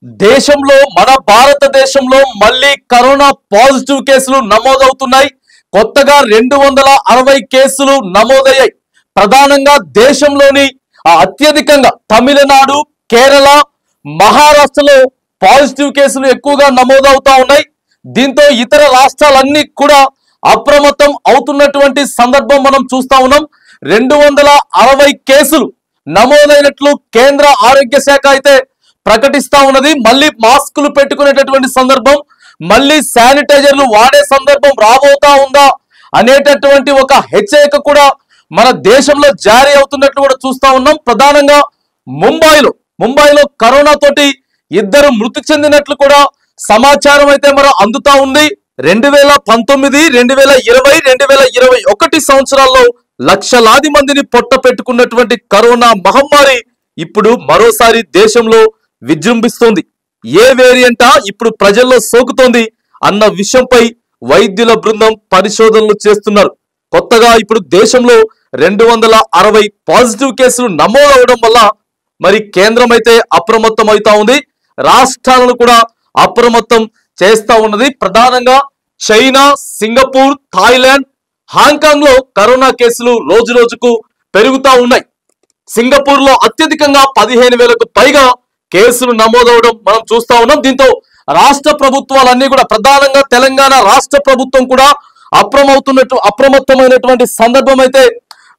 దేశంలో మన భారతదేశంలో మళ్ళీ కరోనా పాజిటివ్ కేసులు నమోదవుతున్నాయి. కొత్తగా 260 కేసులు నమోదయ్యాయి. ప్రధానంగా దేశంలోని అత్యధికంగా తమిళనాడు, కేరళ, మహారాష్ట్రలో పాజిటివ్ కేసులు ఎక్కువగా నమోదవుతా ఉన్నాయి. దీంతో ఇతర రాష్ట్రాలన్నీ కూడా అప్రమత్తం అవుతున్నటువంటి సందర్భం మనం చూస్తా ఉన్నాం. 260 కేసులు నమోదైనట్లు కేంద్ర ఆరోగ్య శాఖ అయితే ప్రకటిస్తా ఉన్నది. మళ్ళీ మాస్కులు పెట్టుకునేటటువంటి సందర్భం, మళ్ళీ శానిటైజర్లు వాడే సందర్భం రాబోతా ఉందా అనేటటువంటి ఒక హెచ్చరిక కూడా మన దేశంలో జారీ అవుతున్నట్లు కూడా చూస్తా ఉన్నాం. ప్రధానంగా ముంబైలో కరోనా తోటి 2 మృతి చెందినట్లు కూడా సమాచారం అయితే మనం అందుతా ఉంది. 2019, 2020, 2021 సంవత్సరాల్లో లక్షలాది మందిని పొట్ట పెట్టుకున్నటువంటి కరోనా మహమ్మారి ఇప్పుడు మరోసారి దేశంలో విజృంభిస్తోంది. ఏ వేరియంటా ఇప్పుడు ప్రజల్లో సోకుతోంది అన్న విషయంపై వైద్యుల బృందం పరిశోధనలు చేస్తున్నారు. కొత్తగా ఇప్పుడు దేశంలో 260 పాజిటివ్ కేసులు నమోదవడం వల్ల మరి కేంద్రం అయితే అప్రమత్తం అవుతా ఉంది. రాష్ట్రాలను కూడా అప్రమత్తం చేస్తా ఉన్నది. ప్రధానంగా చైనా, సింగపూర్, థాయిలాండ్, హాంకాంగ్ లో కరోనా కేసులు రోజు రోజుకు పెరుగుతా ఉన్నాయి. సింగపూర్ లో అత్యధికంగా 15,000కు పైగా కేసులు నమోదవడం మనం చూస్తా ఉన్నాం. దీంతో రాష్ట్ర ప్రభుత్వాలన్నీ కూడా, ప్రధానంగా తెలంగాణ రాష్ట్ర ప్రభుత్వం కూడా అప్రమత్తమైనటువంటి సందర్భం అయితే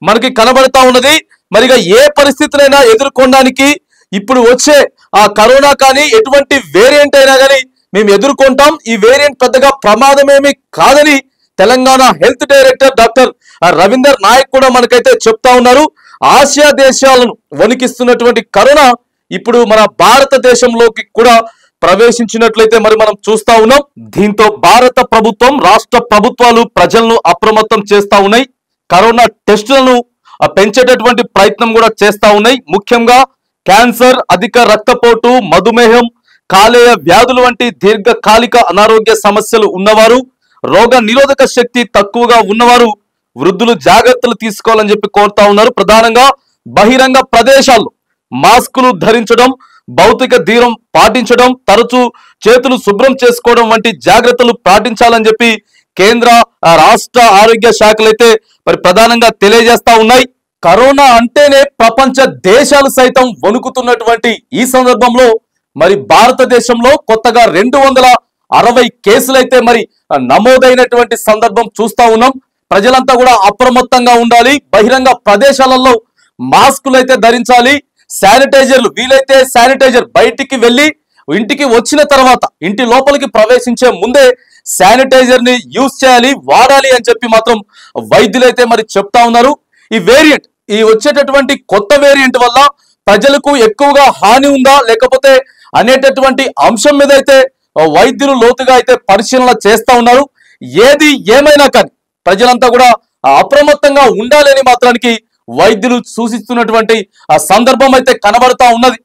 మనకి కనబడతా ఉన్నది. మరిగా ఏ పరిస్థితులైనా ఎదుర్కొనడానికి ఇప్పుడు వచ్చే ఆ కరోనా కానీ ఎటువంటి వేరియంట్ అయినా కానీ మేము ఎదుర్కొంటాం. ఈ వేరియంట్ పెద్దగా ప్రమాదమేమీ కాదని Telangana health director doctor Ravinder Naik కూడా మనకైతే చెప్తా ఉన్నారు. ఆసియా దేశాలను వణికిస్తున్నటువంటి కరోనా ఇప్పుడు మన భారతదేశంలోకి కూడా ప్రవేశించినట్లయితే మరి మనం చూస్తా ఉన్నాం. దీంతో భారత ప్రభుత్వం, రాష్ట్ర ప్రభుత్వాలు ప్రజలను అప్రమత్తం చేస్తా ఉన్నాయి. కరోనా టెస్టులను పెంచేటటువంటి ప్రయత్నం కూడా చేస్తా ఉన్నాయి. ముఖ్యంగా క్యాన్సర్, అధిక రక్తపోటు, మధుమేహం, కాలేయ వ్యాధులు వంటి దీర్ఘకాలిక అనారోగ్య సమస్యలు ఉన్నవారు, రోగ నిరోధక శక్తి తక్కువగా ఉన్నవారు, వృద్ధులు జాగ్రత్తలు తీసుకోవాలని చెప్పి కోరుతా ఉన్నారు. ప్రధానంగా బహిరంగ ప్రదేశాల్లో మాస్కులు ధరించడం, భౌతిక దూరం పాటించడం, తరచూ చేతులు శుభ్రం చేసుకోవడం వంటి జాగ్రత్తలు పాటించాలని చెప్పి కేంద్ర రాష్ట్ర ఆరోగ్య శాఖలైతే మరి ప్రధానంగా తెలియజేస్తా ఉన్నాయి. కరోనా అంటేనే ప్రపంచ దేశాలు సైతం వణుకుతున్నటువంటి ఈ సందర్భంలో మరి భారతదేశంలో కొత్తగా 260 కేసులైతే మరి నమోదైనటువంటి సందర్భం చూస్తా ఉన్నాం. ప్రజలంతా కూడా అప్రమత్తంగా ఉండాలి. బహిరంగ ప్రదేశాలలో మాస్కులు అయితే ధరించాలి. శానిటైజర్లు, వీలైతే శానిటైజర్ బయటికి వెళ్ళి ఇంటికి వచ్చిన తర్వాత, ఇంటి లోపలికి ప్రవేశించే ముందే శానిటైజర్ ని యూజ్ చేయాలి, వాడాలి అని చెప్పి మాత్రం వైద్యులైతే మరి చెప్తా ఉన్నారు. ఈ వచ్చేటటువంటి కొత్త వేరియంట్ వల్ల ప్రజలకు ఎక్కువగా హాని ఉందా లేకపోతే అనేటటువంటి అంశం మీద అయితే వైద్యులు లోతుగా అయితే పరిశీలన చేస్తా ఉన్నారు. ఏది ఏమైనా కానీ ప్రజలంతా కూడా అప్రమత్తంగా ఉండాలని మాత్రానికి వైద్యులు సూచిస్తున్నటువంటి సందర్భం అయితే కనబడతా ఉన్నది.